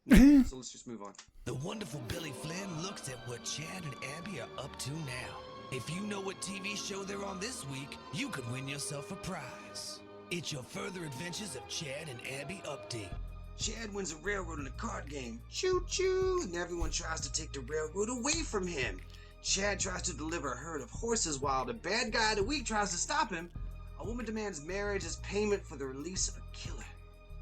S1: So let's just move on.
S8: The wonderful Billy Flynn looks at what Chad and Abby are up to now. If you know what TV show they're on this week, you could win yourself a prize. It's your Further Adventures of Chad and Abby update.
S1: Chad wins a railroad in a card game. Choo-choo! And everyone tries to take the railroad away from him. Chad tries to deliver a herd of horses while the bad guy of the week tries to stop him. A woman demands marriage as payment for the release of a killer.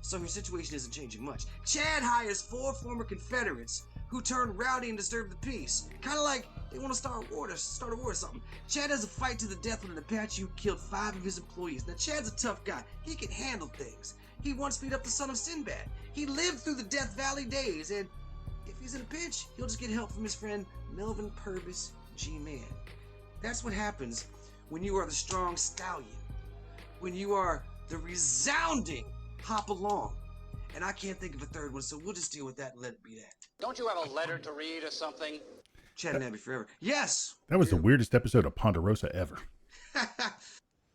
S1: So her situation isn't changing much. Chad hires 4 former Confederates who turned rowdy and disturbed the peace. Kind of like they want to start a war or something. Chad has a fight to the death with an Apache who killed 5 of his employees. Now Chad's a tough guy. He can handle things. He once beat up the son of Sinbad. He lived through the Death Valley days, and if he's in a pinch, he'll just get help from his friend Melvin Purvis G-Man. That's what happens when you are the strong stallion. When you are the resounding hop along. And I can't think of a third one, so we'll just deal with that and let it be that.
S9: Don't you have a letter to read or something?
S1: Chad and Abby forever. Yes!
S4: That was the weirdest episode of Ponderosa ever.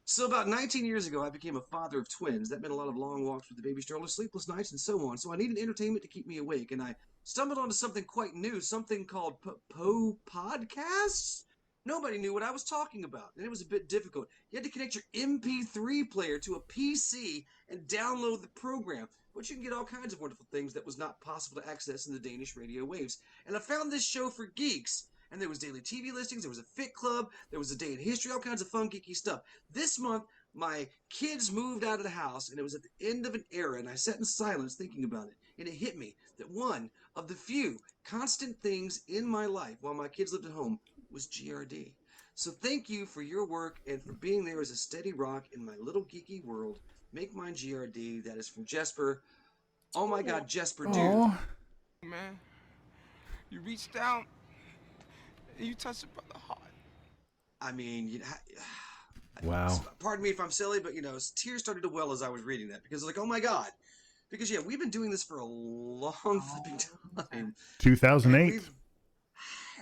S1: So about 19 years ago, I became a father of twins. That meant a lot of long walks with the baby stroller, sleepless nights, and so on. So I needed entertainment to keep me awake, and I stumbled onto something quite new, something called podcasts? Nobody knew what I was talking about, and it was a bit difficult. You had to connect your MP3 player to a PC and download the program, but you can get all kinds of wonderful things that was not possible to access in the Danish radio waves. And I found this show for geeks. And there was daily TV listings, there was a fit club, there was a day in history, all kinds of fun, geeky stuff. This month, my kids moved out of the house, and it was at the end of an era, and I sat in silence thinking about it. and it hit me that one of the few constant things in my life while my kids lived at home was GRD. So thank you for your work and for being there as a steady rock in my little geeky world. Make mine GRD. That is from Jesper. Oh my God, Jesper, dude.
S4: Aw.
S10: Man, you reached down and you touched a brother's heart.
S1: I mean,
S4: Wow.
S1: pardon me if I'm silly, but tears started to well as I was reading that because like, oh my God, because we've been doing this for a long flipping time.
S4: 2008.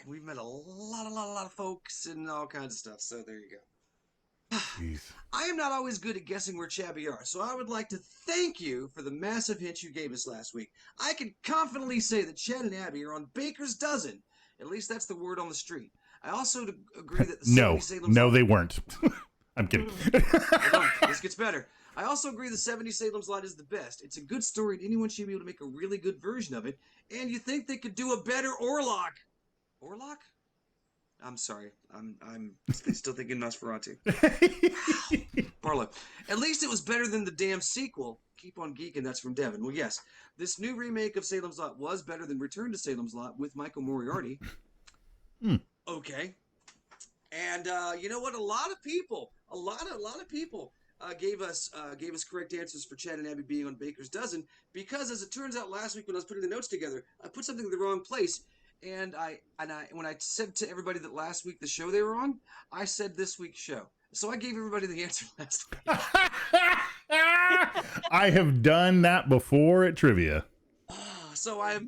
S1: We've met a lot of folks and all kinds of stuff. So there you go.
S4: Jeez.
S1: I am not always good at guessing where Chabby are, so I would like to thank you for the massive hint you gave us last week. I can confidently say that Chad and Abby are on Baker's dozen. At least that's the word on the street. I also agree that the 70 Salem
S4: No, they weren't. I'm kidding.
S1: Hold on, this gets better. I also agree the 70 Salem's Lot is the best. It's a good story and anyone should be able to make a really good version of it. And you think they could do a better Orlok? Orlok? I'm sorry. I'm still thinking Nosferatu. Barlow. At least it was better than the damn sequel. Keep on geeking. That's from Devin. Well, yes. This new remake of Salem's Lot was better than Return to Salem's Lot with Michael Moriarty. Okay. And you know what? A lot of people gave us correct answers for Chad and Abby being on Baker's dozen because, as it turns out, last week when I was putting the notes together, I put something in the wrong place. And when I said to everybody that last week the show they were on, I said this week's show. So I gave everybody the answer last week.
S4: I have done that before at trivia.
S1: So I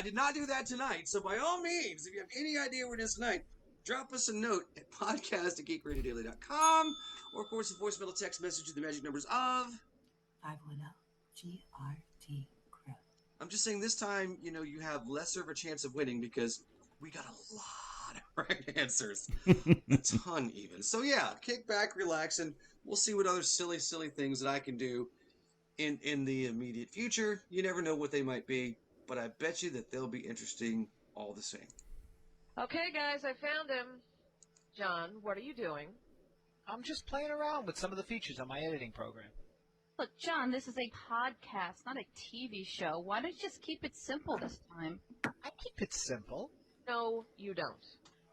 S1: did not do that tonight. So by all means, if you have any idea where it is tonight, drop us a note at podcast@geekradiodaily.com, or of course a voicemail text message to the magic numbers of
S2: 510 GRD crew.
S1: I'm just saying this time, you have lesser of a chance of winning because we got a lot of right answers. A ton even. So yeah, kick back, relax, and we'll see what other silly things that I can do in the immediate future. You never know what they might be, but I bet you that they'll be interesting all the same.
S11: Okay, guys, I found him. John, what are you doing?
S12: I'm just playing around with some of the features on my editing program.
S13: Look, John, this is a podcast, not a TV show. Why don't you just keep it simple this time?
S12: I keep it simple.
S11: No, you don't.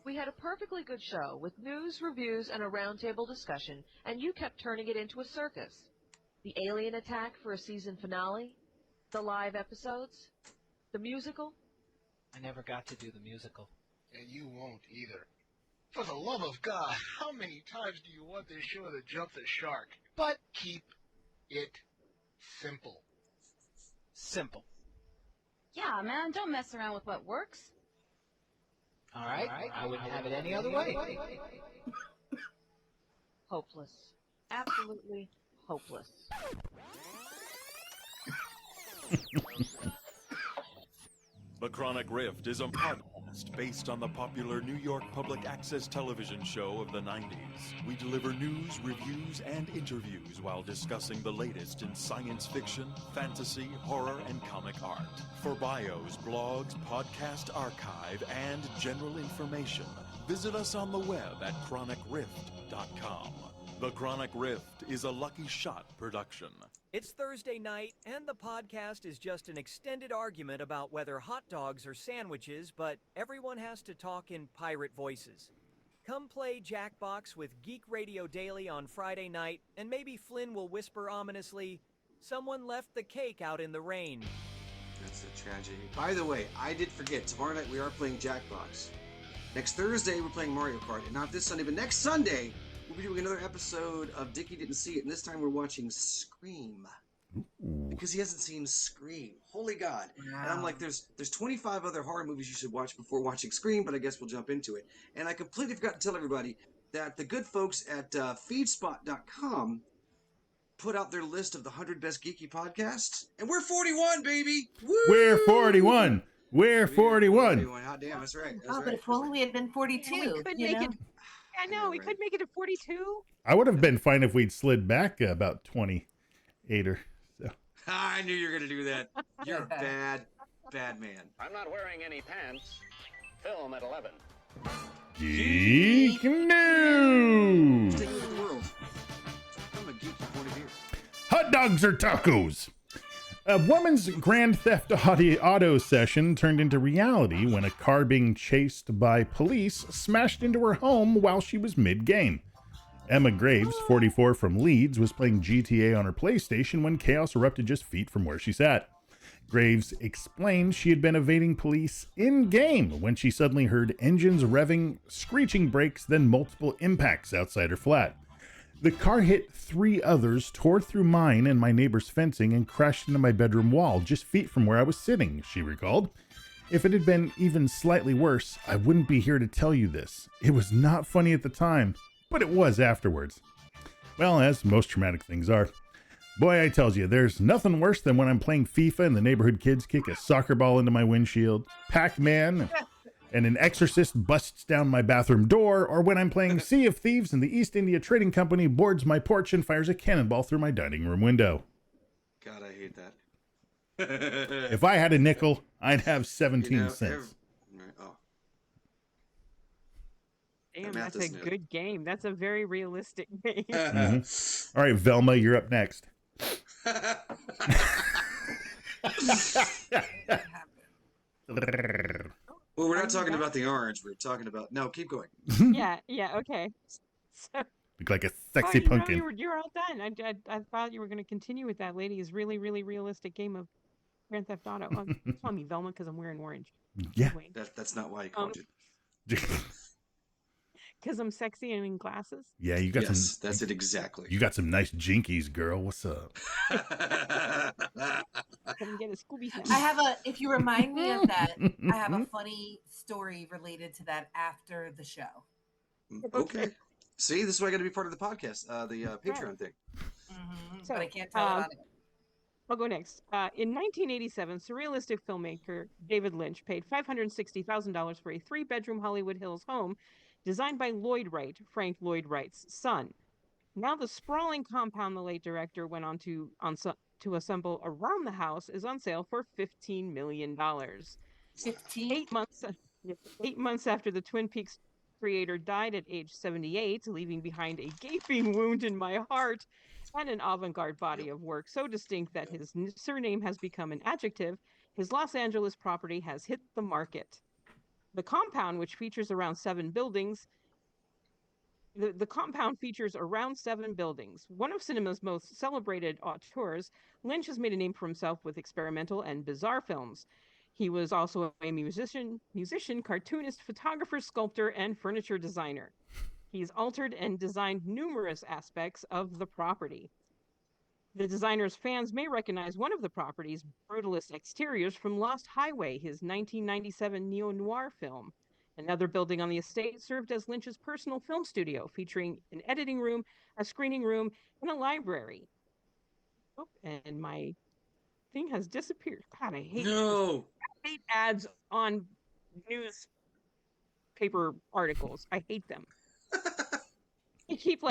S11: We had a perfectly good show with news, reviews, and a roundtable discussion, and you kept turning it into a circus. The alien attack for a season finale, the live episodes, the musical.
S12: I never got to do the musical.
S6: And you won't either. For the love of God, how many times do you want this show to jump the shark? But keep it simple.
S12: Simple.
S13: Yeah, man, don't mess around with what works.
S12: All right. I wouldn't have it any other way.
S11: Hopeless. Absolutely hopeless.
S14: The Chronic Rift is a podcast based on the popular New York public access television show of the 90s. We deliver news, reviews, and interviews while discussing the latest in science fiction, fantasy, horror, and comic art. For bios, blogs, podcast archive, and general information, visit us on the web at chronicrift.com. The Chronic Rift is a Lucky Shot production.
S15: It's Thursday night, and the podcast is just an extended argument about whether hot dogs are sandwiches, but everyone has to talk in pirate voices. Come play Jackbox with Geek Radio Daily on Friday night, and maybe Flynn will whisper ominously, "Someone left the cake out in the rain."
S1: That's a tragedy. By the way, I did forget, tomorrow night we are playing Jackbox. Next Thursday we're playing Mario Kart, and not this Sunday, but next Sunday we'll be doing another episode of Dickie Didn't See It, and this time we're watching Scream. Because he hasn't seen Scream. Holy God. Wow. And I'm like, there's 25 other horror movies you should watch before watching Scream, but I guess we'll jump into it. And I completely forgot to tell everybody that the good folks at feedspot.com put out their list of the 100 best geeky podcasts, and we're 41, baby! Woo!
S4: We're 41! We're 41!
S1: Hot damn, that's right. That's
S2: But
S1: right.
S2: if only we had been 42.
S3: We could make it. I know, we could make it to 42.
S4: I would have been fine if we'd slid back about 28 or so.
S1: I knew you were going to do that. You're a bad man.
S9: I'm not wearing any pants. Film at 11.
S4: Geek News!
S1: Take a look at the world from a geeky point of view.
S4: Hot dogs or tacos? A woman's Grand Theft Auto session turned into reality when a car being chased by police smashed into her home while she was mid-game. Emma Graves, 44, from Leeds, was playing GTA on her PlayStation when chaos erupted just feet from where she sat. Graves explained she had been evading police in-game when she suddenly heard engines revving, screeching brakes, then multiple impacts outside her flat. The car hit 3 others, tore through mine and my neighbor's fencing, and crashed into my bedroom wall just feet from where I was sitting, she recalled. If it had been even slightly worse, I wouldn't be here to tell you this. It was not funny at the time, but it was afterwards. Well, as most traumatic things are. Boy, I tells you, there's nothing worse than when I'm playing FIFA and the neighborhood kids kick a soccer ball into my windshield, Pac-Man, and an exorcist busts down my bathroom door, or when I'm playing Sea of Thieves and the East India Trading Company boards my porch and fires a cannonball through my dining room window.
S1: God, I hate that.
S4: If I had a nickel, I'd have 17 cents.
S3: Damn, that's a good game. That's a very realistic game.
S4: Mm-hmm. All right, Velma, you're up next.
S1: Well, we're not talking about the orange. We're talking about... No, keep going.
S3: Yeah, okay. So,
S4: look like a sexy
S3: no,
S4: pumpkin.
S3: You're all done. I thought you were going to continue with that lady's really, really realistic game of Grand Theft Auto. Call me Velma because I'm wearing orange.
S4: Yeah.
S1: That's not why I called you.
S3: Because I'm sexy and in glasses?
S4: Yeah, you got some...
S1: that's it exactly.
S4: You got some nice jinkies, girl. What's up?
S3: Come get a Scooby snack.
S2: I have if you remind me of that, I have a funny story related to that after the show.
S1: Okay. See, this is why I got to be part of the podcast, the Patreon thing.
S2: So, but I can't tell it on it.
S3: I'll go next. In 1987, surrealistic filmmaker David Lynch paid $560,000 for a 3-bedroom Hollywood Hills home designed by Lloyd Wright, Frank Lloyd Wright's son. Now the sprawling compound the late director went on to assemble around the house is on sale for $15 million.
S2: 15?
S3: 8 months after the Twin Peaks creator died at age 78, leaving behind a gaping wound in my heart and an avant-garde body of work so distinct that his surname has become an adjective, his Los Angeles property has hit the market. The compound, which features around 7 buildings, the compound features around 7 buildings. One of cinema's most celebrated auteurs, Lynch has made a name for himself with experimental and bizarre films. He was also a musician, cartoonist, photographer, sculptor, and furniture designer. He's altered and designed numerous aspects of the property. The designer's fans may recognize one of the property's brutalist exteriors from Lost Highway, his 1997 neo-noir film. Another building on the estate served as Lynch's personal film studio, featuring an editing room, a screening room, and a library. Oh, and my thing has disappeared. God, I hate ads on newspaper articles. I hate them. You keep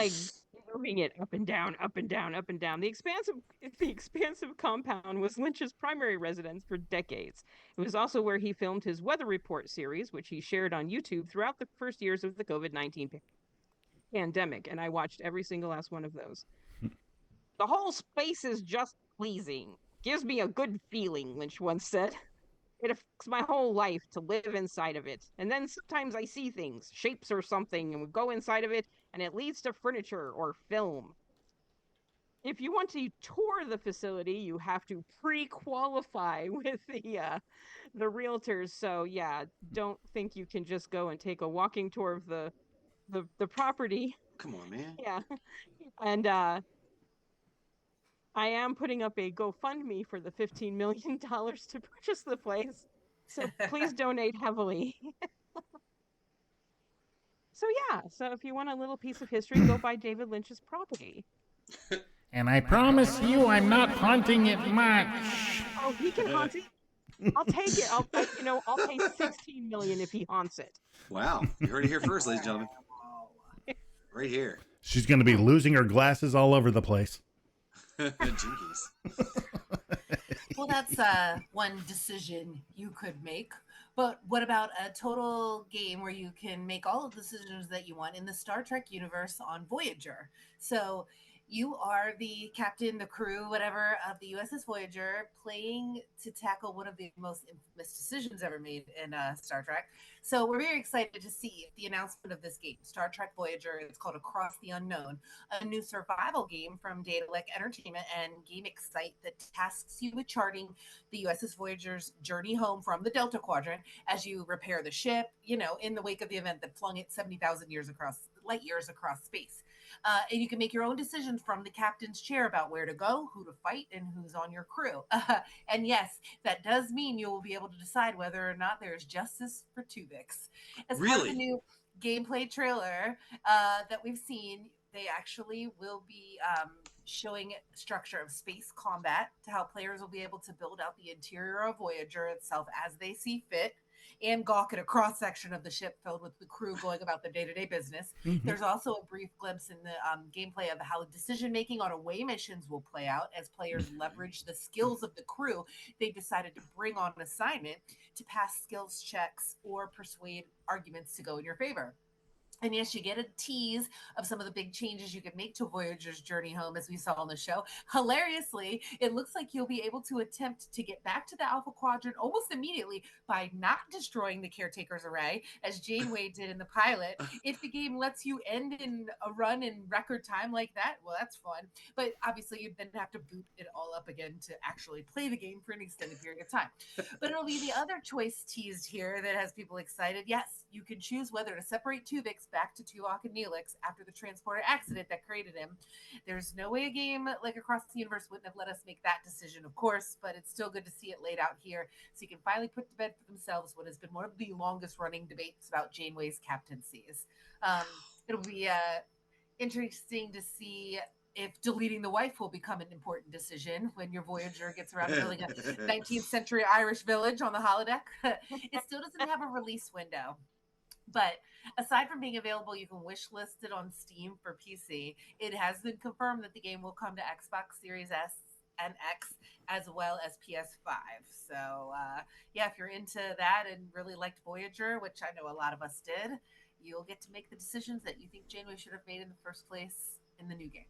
S3: moving it up and down, up and down, up and down. The expansive compound was Lynch's primary residence for decades. It was also where he filmed his Weather Report series, which he shared on YouTube throughout the first years of the COVID-19 pandemic, and I watched every single last one of those. The whole space is just pleasing. Gives me a good feeling, Lynch once said. It affects my whole life to live inside of it. And then sometimes I see things, shapes or something, and we go inside of it, and it leads to furniture or film. If you want to tour the facility, you have to pre-qualify with the realtors. So yeah, don't think you can just go and take a walking tour of the property.
S1: Come on, man.
S3: Yeah. And I am putting up a GoFundMe for the $15 million to purchase the place. So please donate heavily. So if you want a little piece of history, go buy David Lynch's property.
S4: And I promise you I'm not haunting it much.
S3: Oh, he can haunt it. I'll take it. I'll pay $16 million if he haunts it.
S1: Wow. You heard it here first, ladies and gentlemen. Right here.
S4: She's going to be losing her glasses all over the place.
S1: Jinkies.
S2: Well, that's one decision you could make. But what about a total game where you can make all of the decisions that you want in the Star Trek universe on Voyager? So You are the captain, the crew, whatever, of the USS Voyager, playing to tackle one of the most infamous decisions ever made in Star Trek. So we're very excited to see the announcement of this game, Star Trek Voyager. It's called Across the Unknown, a new survival game from Daedalic Entertainment and Game Excite that tasks you with charting the USS Voyager's journey home from the Delta Quadrant as you repair the ship, in the wake of the event that flung it 70,000 light years across space. And you can make your own decisions from the captain's chair about where to go, who to fight, and who's on your crew. And yes, that does mean you will be able to decide whether or not there is justice for Tuvix. As part of the new gameplay trailer that we've seen, they actually will be showing structure of space combat to how players will be able to build out the interior of Voyager itself as they see fit and gawk at a cross section of the ship filled with the crew going about their day-to-day business.
S4: Mm-hmm.
S2: There's also a brief glimpse in the gameplay of how decision making on away missions will play out as players leverage the skills of the crew they decided to bring on an assignment to pass skills checks or persuade arguments to go in your favor. And yes, you get a tease of some of the big changes you can make to Voyager's journey home, as we saw on the show. Hilariously, it looks like you'll be able to attempt to get back to the Alpha Quadrant almost immediately by not destroying the Caretaker's array, as Janeway did in the pilot. If the game lets you end in a run in record time like that, well, that's fun. But obviously, you'd then have to boot it all up again to actually play the game for an extended period of time. But it'll be the other choice teased here that has people excited. Yes, you can choose whether to separate Tuvix back to Tuvok and Neelix after the transporter accident that created him. There's no way a game like Across the Universe wouldn't have let us make that decision, of course, but it's still good to see it laid out here so you can finally put to bed for themselves what has been one of the longest running debates about Janeway's captaincies. It'll be interesting to see if deleting the wife will become an important decision when your Voyager gets around to building a 19th century Irish village on the holodeck. It still doesn't have a release window. But aside from being available, you can wish list it on Steam for PC. It has been confirmed that the game will come to Xbox Series S and X as well as PS5. So, if you're into that and really liked Voyager, which I know a lot of us did, you'll get to make the decisions that you think Janeway should have made in the first place in the new game.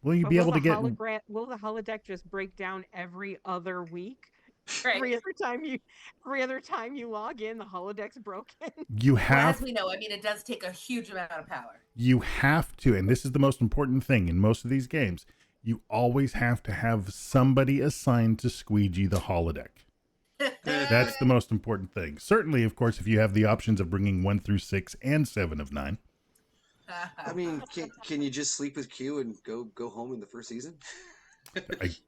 S4: Will you be able to get?
S3: Will the holodeck just break down every other week?
S2: Right.
S3: Every other time you log in, the holodeck's broken.
S4: You have,
S2: as we know, it does take a huge amount of power.
S4: You have to, and this is the most important thing in most of these games, you always have to have somebody assigned to squeegee the holodeck. That's the most important thing. Certainly, of course, if you have the options of bringing 1 through 6 and 7 of 9.
S1: I mean, can you just sleep with Q and go home in the first season?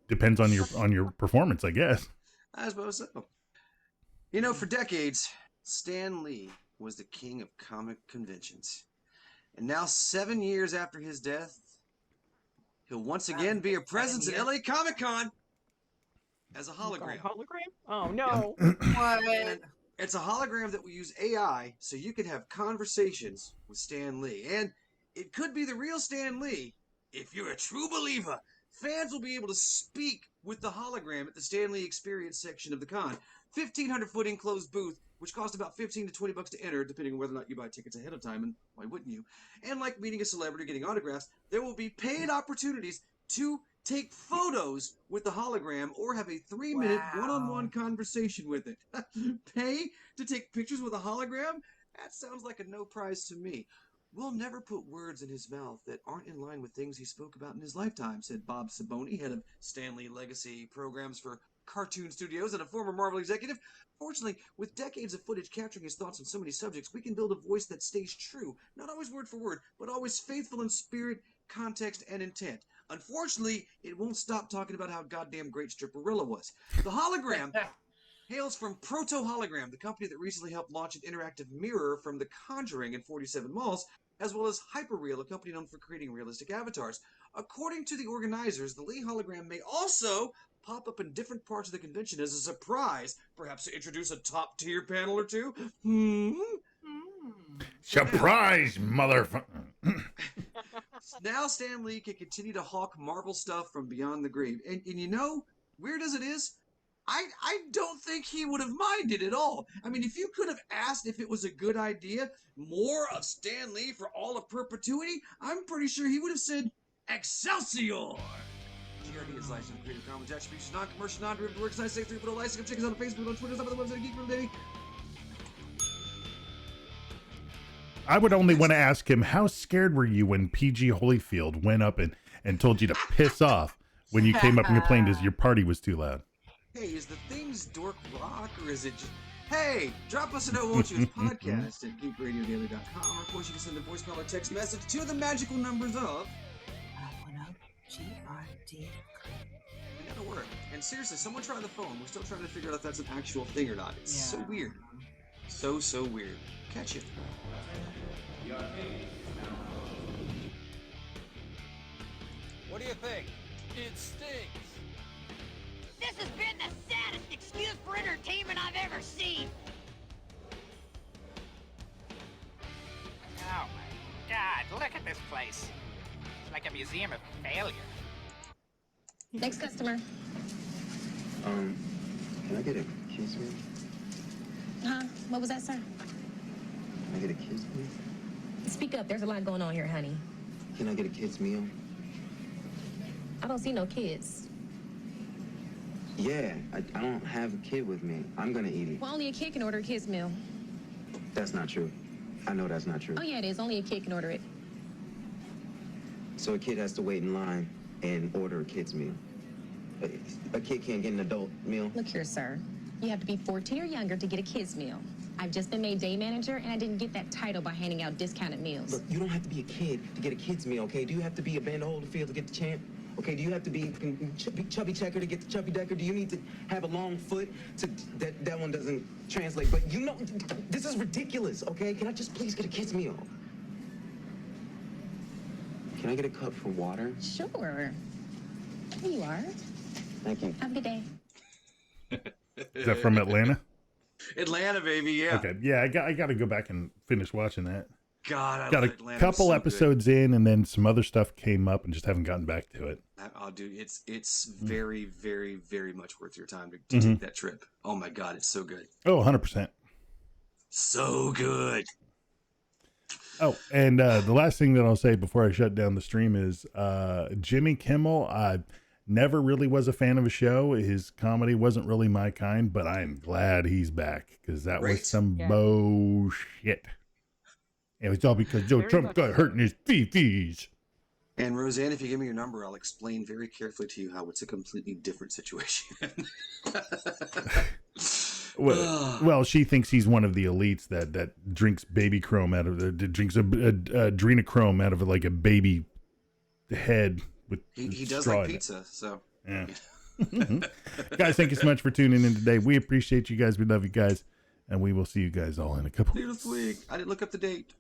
S4: Depends on your performance, I guess.
S1: I suppose so. For decades, Stan Lee was the king of comic conventions. And now 7 years after his death, he'll once again be a presence at LA Comic-Con as a hologram.
S3: Hologram? Oh, no.
S2: What?
S1: It's a hologram that will use AI so you can have conversations with Stan Lee. And it could be the real Stan Lee if you're a true believer. Fans will be able to speak with the hologram at the Stan Lee Experience section of the con. 1,500-foot enclosed booth, which costs about $15 to $20 to enter, depending on whether or not you buy tickets ahead of time, and why wouldn't you? And like meeting a celebrity, getting autographs, there will be paid opportunities to take photos with the hologram or have a 3-minute one-on-one conversation with it. Pay to take pictures with a hologram? That sounds like a no prize to me. We'll never put words in his mouth that aren't in line with things he spoke about in his lifetime, said Bob Saboni, head of Stan Lee Legacy Programs for Cartoon Studios and a former Marvel executive. Fortunately, with decades of footage capturing his thoughts on so many subjects, we can build a voice that stays true, not always word for word, but always faithful in spirit, context, and intent. Unfortunately, it won't stop talking about how goddamn great Stripperella was. The hologram hails from Proto Hologram, the company that recently helped launch an interactive mirror from The Conjuring in 47 malls, as well as Hyperreal, a company known for creating realistic avatars. According to the organizers, the Lee hologram may also pop up in different parts of the convention as a surprise, perhaps to introduce a top-tier panel or two.
S4: Surprise, motherfucker.
S1: Now Stan Lee can continue to hawk Marvel stuff from beyond the grave. And weird as it is, I don't think he would have minded at all. I mean, if you could have asked if it was a good idea, more of Stan Lee for all of perpetuity, I'm pretty sure he would have said, Excelsior! GRD is licensed Creative Commons attribution, non-commercial, non-derivative works, 963 for the license. Check us out on Facebook, on Twitter, on the website, Geek Room, baby.
S4: I would only want to ask him, how scared were you when PG Holyfield went up and told you to piss off when you came up and complained as your party was too loud?
S1: Hey, is the things dork rock, or is it just... Hey, drop us a note, won't you? It's podcast at geekradiodaily.com. Of course, you can send a voicemail or text message to the magical numbers of...
S2: GRD.
S1: That'll work. And seriously, someone try the phone. We're still trying to figure out if that's an actual thing or not. It's so weird. So weird. Catch it.
S15: What do you think? It stinks.
S16: This has been the saddest excuse for entertainment I've ever seen.
S12: Oh my God, look at this place. It's like a museum of failure.
S17: Next customer.
S7: Can I get a kiss meal?
S17: Huh? What was that, sir?
S7: Can I get a kiss meal?
S17: Speak up. There's a lot going on here, honey.
S7: Can I get a kid's meal?
S17: I don't see no kids.
S7: Yeah, I don't have a kid with me. I'm gonna eat it.
S17: Well, only a kid can order a kid's meal.
S7: That's not true. I know that's not true.
S17: Oh, yeah, it is. Only a kid can order it.
S7: So a kid has to wait in line and order a kid's meal. A kid can't get an adult meal?
S17: Look here, sir. You have to be 14 or younger to get a kid's meal. I've just been made day manager, and I didn't get that title by handing out discounted meals.
S7: Look, you don't have to be a kid to get a kid's meal, okay? Do you have to be a Band of Holyfield to get the champ? Okay, do you have to be chubby checker to get the chubby decker? Do you need to have a long foot to... That one doesn't translate, but you know, this is ridiculous, okay? Can I just please get a kid's meal? Can I get a cup for water?
S17: Sure. Here you are.
S7: Thank you.
S17: Have a good day.
S4: Is that from Atlanta?
S1: Atlanta, baby, yeah.
S4: Okay, yeah, I got to go back and finish watching that.
S1: God, I
S4: got
S1: love
S4: a
S1: Atlanta.
S4: couple
S1: So
S4: episodes in, and then some other stuff came up, and just haven't gotten back to it.
S1: Oh, dude, it's very, very, very much worth your time to take that trip. Oh my God, it's so good.
S4: Oh, 100%.
S1: So good.
S4: Oh, and the last thing that I'll say before I shut down the stream is Jimmy Kimmel. I never really was a fan of a show. His comedy wasn't really my kind, but I'm glad he's back because that was some bullshit. It was all because Joe Trump got hurt in his fee-fees.
S1: And Roseanne, if you give me your number, I'll explain very carefully to you how it's a completely different situation.
S4: Well, she thinks he's one of the elites that drinks baby chrome out of drinks adrenochrome out of like a baby head with
S1: he does
S4: straw
S1: like
S4: in it.
S1: pizza, so
S4: yeah. Guys, thank you so much for tuning in today. We appreciate you guys. We love you guys, and we will see you guys all in a couple
S1: see you this week. I didn't look up the date.